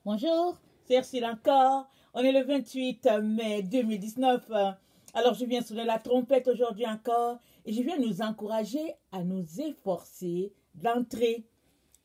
Bonjour, c'est Ursule encore. On est le 28 mai 2019. Alors je viens sonner la trompette aujourd'hui encore et je viens nous encourager à nous efforcer d'entrer.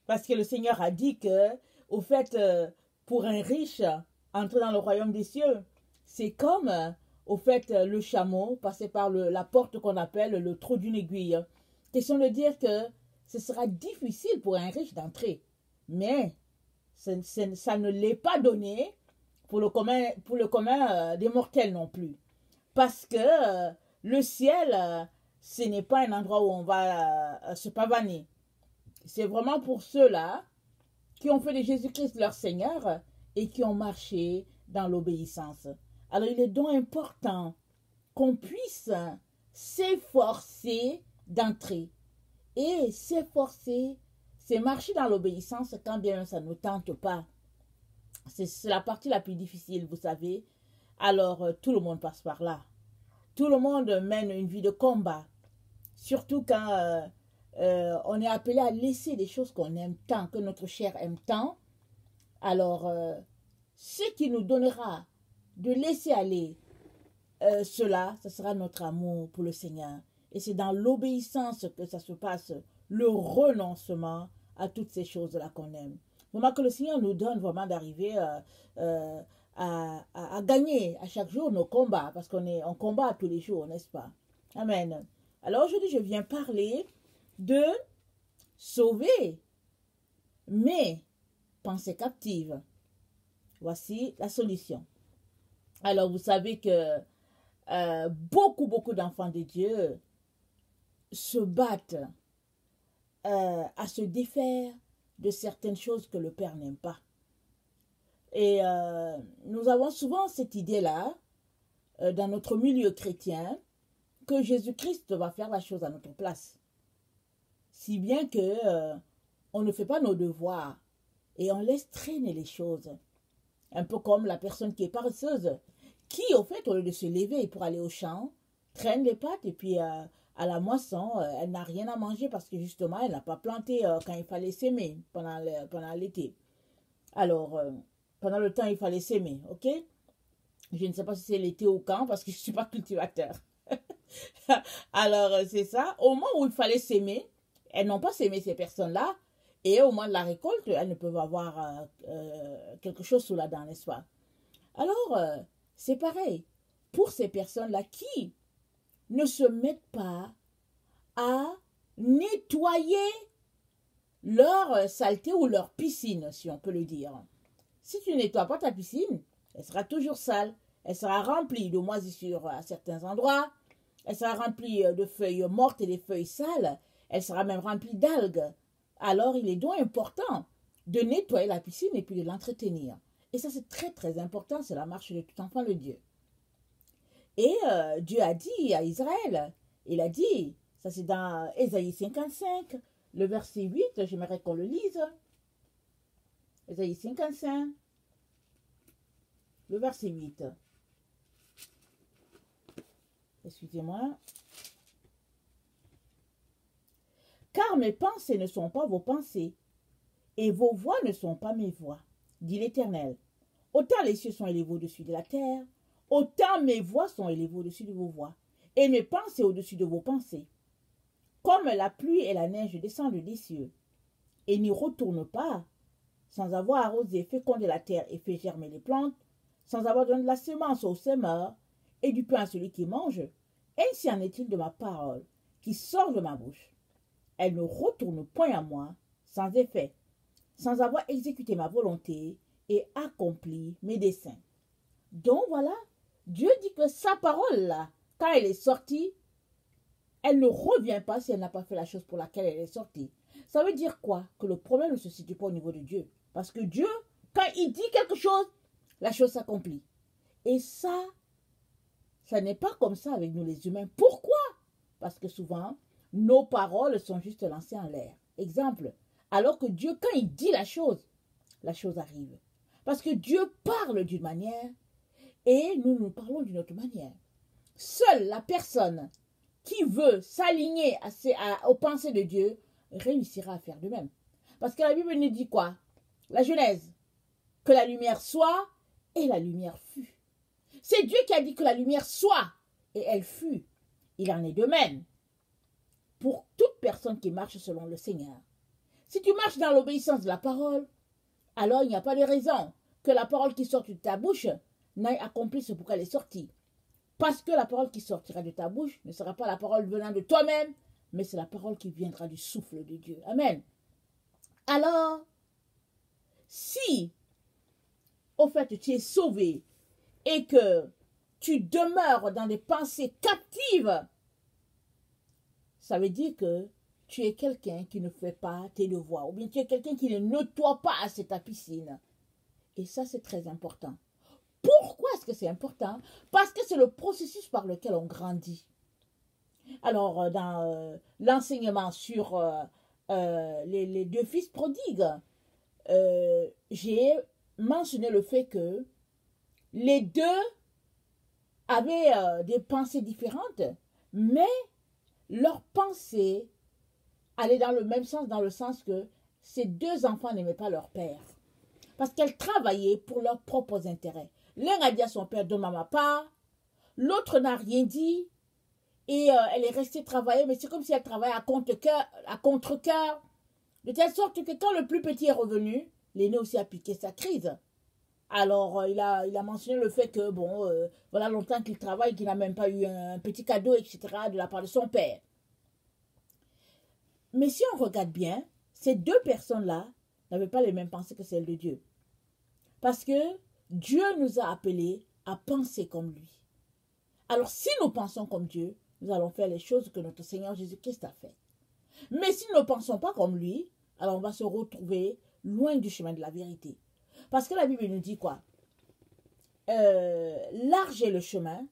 Parce que le Seigneur a dit que, au fait, pour un riche, entrer dans le royaume des cieux, c'est comme, au fait, le chameau passer par la porte qu'on appelle le trou d'une aiguille. Question de dire que ce sera difficile pour un riche d'entrer. Mais ça ne l'est pas donné pour le commun des mortels non plus. Parce que le ciel, ce n'est pas un endroit où on va se pavaner. C'est vraiment pour ceux-là qui ont fait de Jésus-Christ leur Seigneur et qui ont marché dans l'obéissance. Alors il est donc important qu'on puisse s'efforcer d'entrer. Et s'efforcer, c'est marcher dans l'obéissance quand bien même ça ne tente pas. C'est la partie la plus difficile, vous savez. Alors tout le monde passe par là. Tout le monde mène une vie de combat. Surtout quand on est appelé à laisser des choses qu'on aime tant, que notre chair aime tant. Alors, ce qui nous donnera de laisser aller cela, ce sera notre amour pour le Seigneur. Et c'est dans l'obéissance que ça se passe, le renoncement à toutes ces choses-là qu'on aime. Vraiment que le Seigneur nous donne vraiment d'arriver à gagner à chaque jour nos combats, parce on combat tous les jours, n'est-ce pas? Amen. Alors aujourd'hui, je viens parler de sauver mes pensées captives. Voici la solution. Alors, vous savez que beaucoup d'enfants de Dieu se battent à se défaire de certaines choses que le Père n'aime pas. Et nous avons souvent cette idée-là dans notre milieu chrétien que Jésus-Christ va faire la chose à notre place. Si bien que on ne fait pas nos devoirs et on laisse traîner les choses. Un peu comme la personne qui est paresseuse, qui au fait, au lieu de se lever pour aller au champ, traîne les pattes et puis à la moisson, elle n'a rien à manger parce que justement, elle n'a pas planté quand il fallait s'aimer pendant l'été. Alors, pendant le temps, il fallait s'aimer, ok? Je ne sais pas si c'est l'été ou quand parce que je ne suis pas cultivateur. Alors, c'est ça. Au moment où il fallait s'aimer, elles n'ont pas s'aimé ces personnes-là. Et au moment de la récolte, elles ne peuvent avoir quelque chose sous la dent, n'est-ce pas? Alors, c'est pareil. Pour ces personnes-là qui ne se mettent pas à nettoyer leur saleté ou leur piscine, si on peut le dire. Si tu ne nettoies pas ta piscine, elle sera toujours sale. Elle sera remplie de moisissures à certains endroits. Elle sera remplie de feuilles mortes et des feuilles sales. Elle sera même remplie d'algues. Alors, il est donc important de nettoyer la piscine et puis de l'entretenir. Et ça, c'est très important. C'est la marche de tout enfant de Dieu. Et Dieu a dit à Israël, il a dit, ça c'est dans Ésaïe 55, le verset 8, j'aimerais qu'on le lise. Ésaïe 55, le verset 8. Excusez-moi. Car mes pensées ne sont pas vos pensées, et vos voix ne sont pas mes voix, dit l'Éternel. Autant les cieux sont élevés au-dessus de la terre, autant mes voix sont élevées au-dessus de vos voix, et mes pensées au-dessus de vos pensées. Comme la pluie et la neige descendent des cieux, et n'y retournent pas, sans avoir arrosé, fécondé la terre et fait germer les plantes, sans avoir donné de la semence au semeur, et du pain à celui qui mange, ainsi en est-il de ma parole, qui sort de ma bouche. Elle ne retourne point à moi, sans effet, sans avoir exécuté ma volonté et accompli mes desseins. Donc voilà, Dieu dit que sa parole là, quand elle est sortie, elle ne revient pas si elle n'a pas fait la chose pour laquelle elle est sortie. Ça veut dire quoi? Que le problème ne se situe pas au niveau de Dieu. Parce que Dieu, quand il dit quelque chose, la chose s'accomplit. Et ça n'est pas comme ça avec nous les humains. Pourquoi? Parce que souvent, nos paroles sont juste lancées en l'air. Exemple, alors que Dieu, quand il dit la chose arrive. Parce que Dieu parle d'une manière et nous parlons d'une autre manière. Seule la personne qui veut s'aligner aux pensées de Dieu réussira à faire de même. Parce que la Bible nous dit quoi? La Genèse, que la lumière soit, et la lumière fut. C'est Dieu qui a dit que la lumière soit, et elle fut. Il en est de même pour toute personne qui marche selon le Seigneur. Si tu marches dans l'obéissance de la parole, alors il n'y a pas de raison que la parole qui sort de ta bouche n'aille accomplir ce pourquoi elle est sortie. Parce que la parole qui sortira de ta bouche ne sera pas la parole venant de toi-même, mais c'est la parole qui viendra du souffle de Dieu. Amen. Alors, si, au fait, tu es sauvé et que tu demeures dans des pensées captives, ça veut dire que tu es quelqu'un qui ne fait pas tes devoirs, ou bien tu es quelqu'un qui ne nettoie pas assez ta piscine. Et ça, c'est très important. Pourquoi est-ce que c'est important? Parce que c'est le processus par lequel on grandit. Alors, dans l'enseignement sur les deux fils prodigues, j'ai mentionné le fait que les deux avaient des pensées différentes, mais leurs pensées allaient dans le même sens, dans le sens que ces deux enfants n'aimaient pas leur père. Parce qu'elles travaillaient pour leurs propres intérêts. L'un a dit à son père, donne-moi ma part. L'autre n'a rien dit. Et elle est restée travailler, mais c'est comme si elle travaillait à contre-cœur. De telle sorte que quand le plus petit est revenu, l'aîné aussi a piqué sa crise. Alors, il a mentionné le fait que, bon, voilà longtemps qu'il travaille, qu'il n'a même pas eu un petit cadeau, etc., de la part de son père. Mais si on regarde bien, ces deux personnes-là n'avaient pas les mêmes pensées que celles de Dieu. Parce que Dieu nous a appelés à penser comme lui. Alors, si nous pensons comme Dieu, nous allons faire les choses que notre Seigneur Jésus-Christ a fait. Mais si nous ne pensons pas comme lui, alors on va se retrouver loin du chemin de la vérité. Parce que la Bible nous dit quoi? Large est le chemin,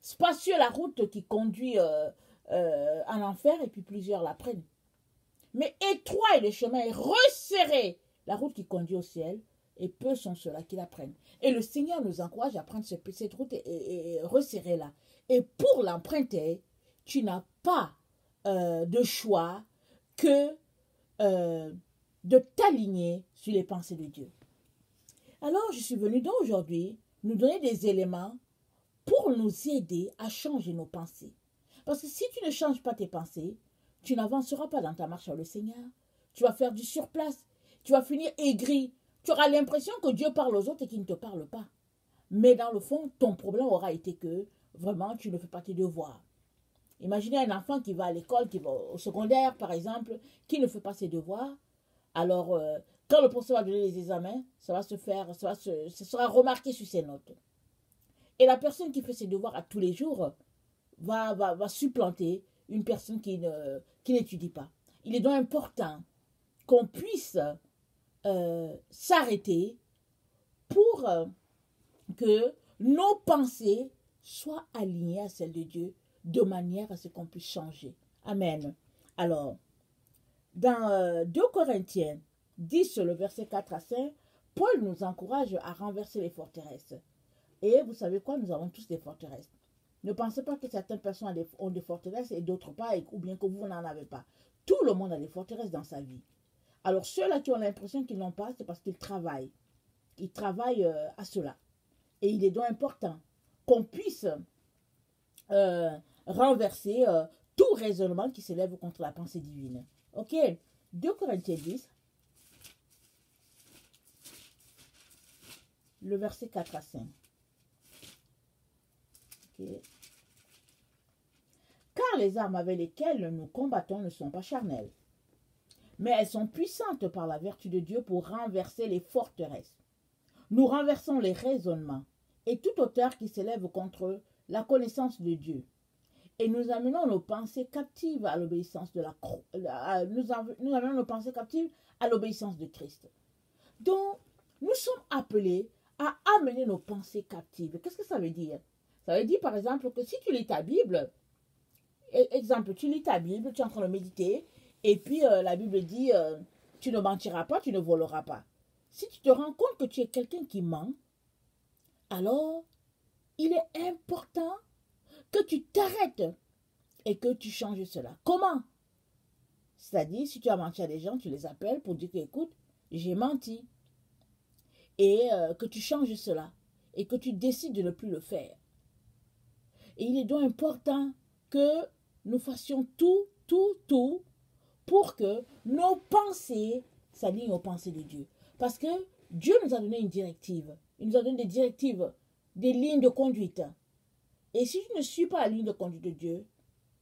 spacieux la route qui conduit en enfer, et puis plusieurs la prennent. Mais étroit est le chemin et resserré la route qui conduit au ciel, et peu sont ceux-là qui la prennent. Et le Seigneur nous encourage à prendre cette route et resserrer là. Et pour l'emprunter, tu n'as pas de choix que de t'aligner sur les pensées de Dieu. Alors, je suis venue donc aujourd'hui nous donner des éléments pour nous aider à changer nos pensées. Parce que si tu ne changes pas tes pensées, tu n'avanceras pas dans ta marche avec le Seigneur. Tu vas faire du surplace. Tu vas finir aigri. Tu auras l'impression que Dieu parle aux autres et qu'il ne te parle pas. Mais dans le fond, ton problème aura été que vraiment, tu ne fais pas tes devoirs. Imaginez un enfant qui va à l'école, qui va au secondaire, par exemple, qui ne fait pas ses devoirs. Alors, quand le professeur va donner les examens, ça sera remarqué sur ses notes. Et la personne qui fait ses devoirs à tous les jours va supplanter une personne qui n'étudie pas. Il est donc important qu'on puisse s'arrêter pour que nos pensées soient alignées à celles de Dieu de manière à ce qu'on puisse changer. Amen. Alors, dans 2 Corinthiens 10, le verset 4 à 5, Paul nous encourage à renverser les forteresses. Et vous savez quoi? Nous avons tous des forteresses. Ne pensez pas que certaines personnes ont des forteresses et d'autres pas, ou bien que vous n'en avez pas. Tout le monde a des forteresses dans sa vie. Alors ceux-là qui ont l'impression qu'ils n'ont pas, c'est parce qu'ils travaillent. Ils travaillent à cela. Et il est donc important qu'on puisse renverser tout raisonnement qui s'élève contre la pensée divine. Ok? 2 Corinthiens 10, le verset 4 à 5. Okay. Car les armes avec lesquelles nous combattons ne sont pas charnelles, mais elles sont puissantes par la vertu de Dieu pour renverser les forteresses. Nous renversons les raisonnements et toute hauteur qui s'élève contre la connaissance de Dieu. Et nous amenons nos pensées captives à l'obéissance de nous amenons nos pensées captives à l'obéissance de Christ. Donc, nous sommes appelés à amener nos pensées captives. Qu'est-ce que ça veut dire? Ça veut dire, par exemple, que si tu lis ta Bible, exemple, tu lis ta Bible, tu es en train de méditer, et puis la Bible dit, tu ne mentiras pas, tu ne voleras pas. Si tu te rends compte que tu es quelqu'un qui ment, alors, il est important que tu t'arrêtes et que tu changes cela. Comment? C'est-à-dire, si tu as menti à des gens, tu les appelles pour dire que, écoute, j'ai menti. et que tu changes cela et que tu décides de ne plus le faire. Et il est donc important que nous fassions tout pour que nos pensées s'alignent aux pensées de Dieu. Parce que Dieu nous a donné une directive. Il nous a donné des directives, des lignes de conduite. Et si tu ne suis pas la ligne de conduite de Dieu,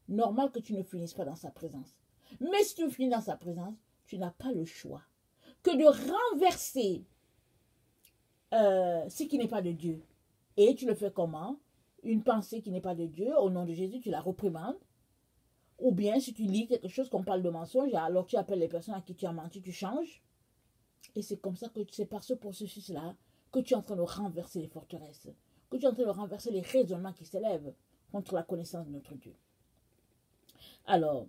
normal que tu ne finisses pas dans sa présence. Mais si tu finis dans sa présence, tu n'as pas le choix que de renverser ce qui n'est pas de Dieu. Et tu le fais comment? Une pensée qui n'est pas de Dieu, au nom de Jésus, tu la reprimandes. Ou bien si tu lis quelque chose qu'on parle de mensonge, alors tu appelles les personnes à qui tu as menti, tu changes. Et c'est comme ça que c'est par ce processus-là que tu es en train de renverser les forteresses, que tu es en train de renverser les raisonnements qui s'élèvent contre la connaissance de notre Dieu. Alors,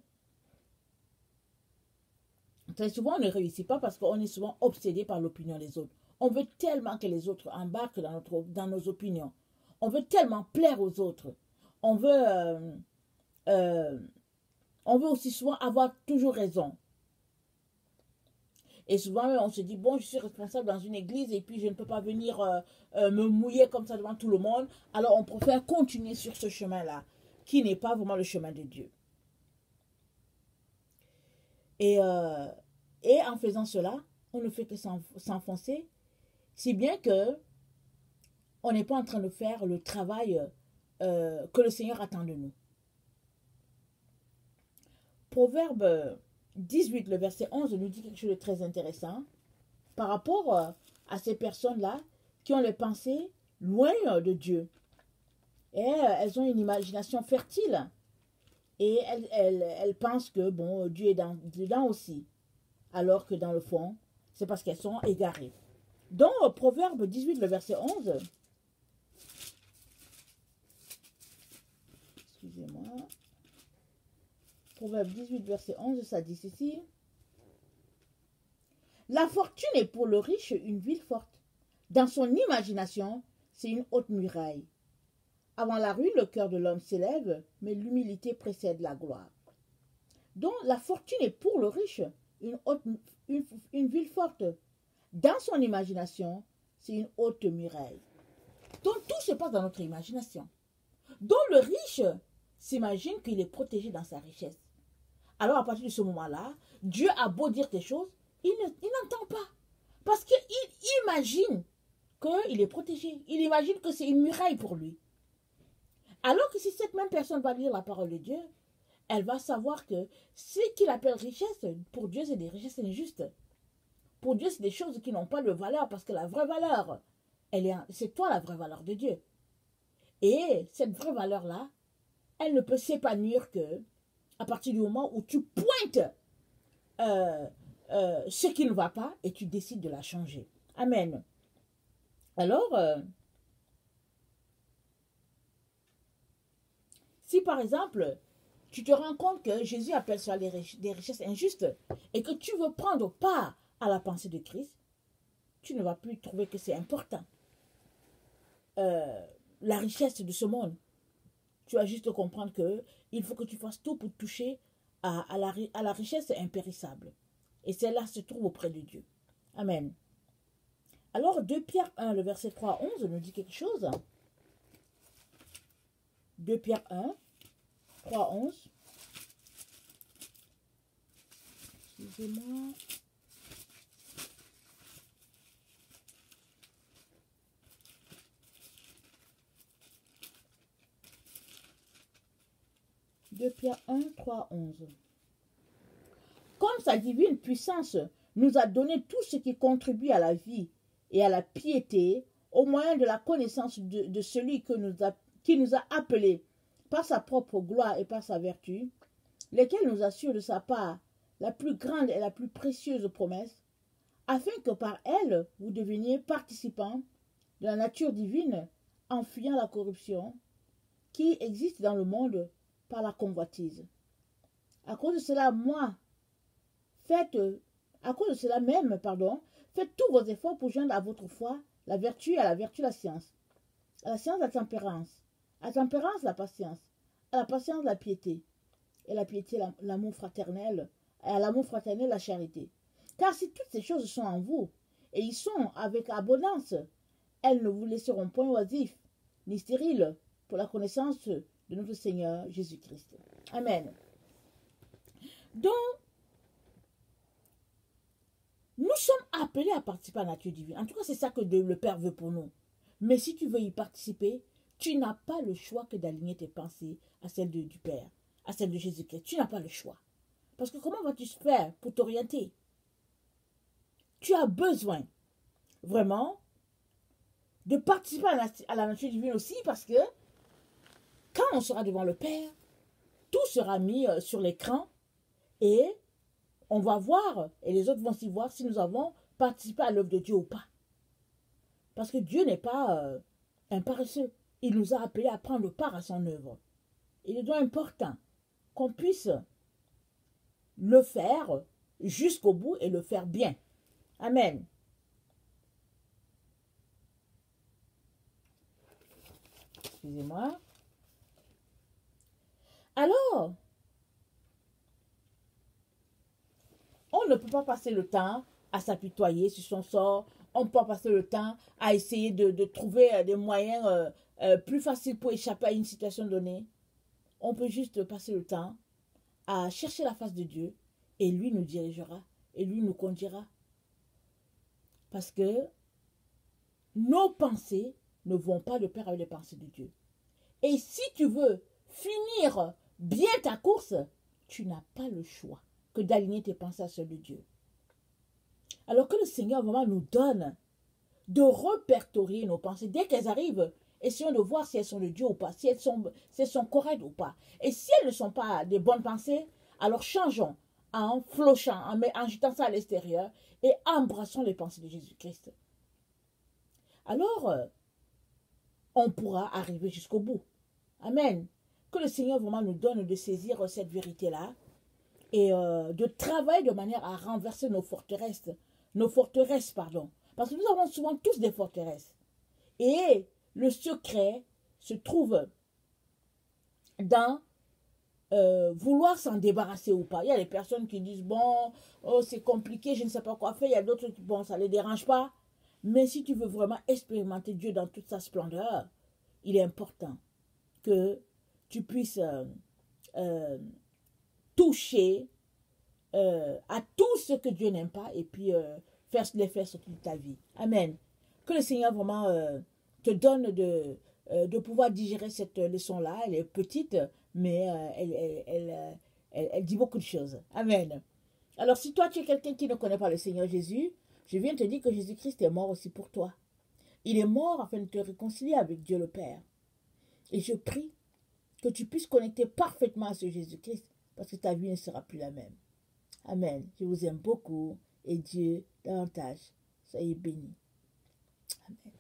très souvent, on ne réussit pas parce qu'on est souvent obsédé par l'opinion des autres. On veut tellement que les autres embarquent dans nos opinions. On veut tellement plaire aux autres. On veut aussi souvent avoir toujours raison. Et souvent, on se dit, bon, je suis responsable dans une église et puis je ne peux pas venir me mouiller comme ça devant tout le monde. Alors, on préfère continuer sur ce chemin-là, qui n'est pas vraiment le chemin de Dieu. Et en faisant cela, on ne fait que s'enfoncer, si bien que on n'est pas en train de faire le travail que le Seigneur attend de nous. Proverbe 18, le verset 11, nous dit quelque chose de très intéressant par rapport à ces personnes-là qui ont les pensées loin de Dieu. Et elles ont une imagination fertile. Et elles pensent que, bon, Dieu est dedans aussi. Alors que dans le fond, c'est parce qu'elles sont égarées. Dans Proverbe 18, le verset 11, excusez-moi, Proverbe 18, verset 11, ça dit ceci. La fortune est pour le riche une ville forte. Dans son imagination, c'est une haute muraille. Avant la ruine, le cœur de l'homme s'élève, mais l'humilité précède la gloire. Donc, la fortune est pour le riche une ville forte. Dans son imagination, c'est une haute muraille. Donc, tout se passe dans notre imagination. Donc, le riche s'imagine qu'il est protégé dans sa richesse. Alors, à partir de ce moment-là, Dieu a beau dire des choses, il n'entend pas. Parce qu'il imagine qu'il est protégé. Il imagine que c'est une muraille pour lui. Alors que si cette même personne va lire la parole de Dieu, elle va savoir que ce qu'il appelle richesse, pour Dieu, c'est des richesses injustes. Pour Dieu, c'est des choses qui n'ont pas de valeur, parce que la vraie valeur, c'est toi la vraie valeur de Dieu. Et cette vraie valeur-là, elle ne peut s'épanouir que à partir du moment où tu pointes ce qui ne va pas et tu décides de la changer. Amen. Alors, si par exemple, tu te rends compte que Jésus appelle ça des richesses injustes et que tu veux prendre part à la pensée de Christ, tu ne vas plus trouver que c'est important. La richesse de ce monde, tu vas juste comprendre qu'il faut que tu fasses tout pour toucher à la richesse impérissable. Et celle-là se trouve auprès de Dieu. Amen. Alors, 2 Pierre 1, le verset 3 à 11 nous dit quelque chose. 2 Pierre 1, 3 à 11. Excusez-moi. De Pierre 1, 3, 11. Comme sa divine puissance nous a donné tout ce qui contribue à la vie et à la piété, au moyen de la connaissance de celui qui nous a appelés par sa propre gloire et par sa vertu, lesquels nous assurent de sa part la plus grande et la plus précieuse promesse, afin que par elle vous deveniez participants de la nature divine, en fuyant la corruption qui existe dans le monde par la convoitise. À cause de cela même, faites tous vos efforts pour joindre à votre foi la vertu, à la vertu la science la tempérance, à la tempérance la patience, à la patience la piété, et la piété l'amour fraternel, et à l'amour fraternel la charité. Car si toutes ces choses sont en vous, et ils sont avec abondance. Elles ne vous laisseront point oisifs, ni stériles, pour la connaissance de notre Seigneur Jésus-Christ. Amen. Donc, nous sommes appelés à participer à la nature divine. En tout cas, c'est ça que le Père veut pour nous. Mais si tu veux y participer, tu n'as pas le choix que d'aligner tes pensées à celles du Père, à celles de Jésus-Christ. Tu n'as pas le choix. Parce que comment vas-tu faire pour t'orienter? Tu as besoin, vraiment, de participer à la nature divine aussi, parce que quand on sera devant le Père, tout sera mis sur l'écran et on va voir, et les autres vont s'y voir si nous avons participé à l'œuvre de Dieu ou pas. Parce que Dieu n'est pas un paresseux. Il nous a appelés à prendre part à son œuvre. Il est donc important qu'on puisse le faire jusqu'au bout et le faire bien. Amen. Excusez-moi. Alors, on ne peut pas passer le temps à s'apitoyer sur son sort. On ne peut pas passer le temps à essayer de trouver des moyens plus faciles pour échapper à une situation donnée. On peut juste passer le temps à chercher la face de Dieu et lui nous dirigera et lui nous conduira. Parce que nos pensées ne vont pas de pair avec les pensées de Dieu. Et si tu veux finir bien ta course, tu n'as pas le choix que d'aligner tes pensées à celles de Dieu. Alors que le Seigneur vraiment nous donne de répertorier nos pensées. Dès qu'elles arrivent, essayons de voir si elles sont de Dieu ou pas, si elles sont correctes ou pas. Et si elles ne sont pas des bonnes pensées, alors changeons en flochant, en jetant ça à l'extérieur et embrassons les pensées de Jésus-Christ. Alors, on pourra arriver jusqu'au bout. Amen. Que le Seigneur vraiment nous donne de saisir cette vérité-là et de travailler de manière à renverser nos forteresses, pardon. Parce que nous avons souvent tous des forteresses. Et le secret se trouve dans vouloir s'en débarrasser ou pas. Il y a des personnes qui disent, bon, oh, c'est compliqué, je ne sais pas quoi faire. Il y a d'autres qui, bon, ça ne les dérange pas. Mais si tu veux vraiment expérimenter Dieu dans toute sa splendeur, il est important que tu puisses toucher à tout ce que Dieu n'aime pas et puis les faire sortir de ta vie. Amen. Que le Seigneur vraiment te donne de pouvoir digérer cette leçon-là. Elle est petite, mais elle dit beaucoup de choses. Amen. Alors, si toi, tu es quelqu'un qui ne connaît pas le Seigneur Jésus, je viens te dire que Jésus-Christ est mort aussi pour toi. Il est mort afin de te réconcilier avec Dieu le Père. Et je prie que tu puisses connecter parfaitement à ce Jésus-Christ, parce que ta vie ne sera plus la même. Amen. Je vous aime beaucoup et Dieu davantage. Soyez bénis. Amen.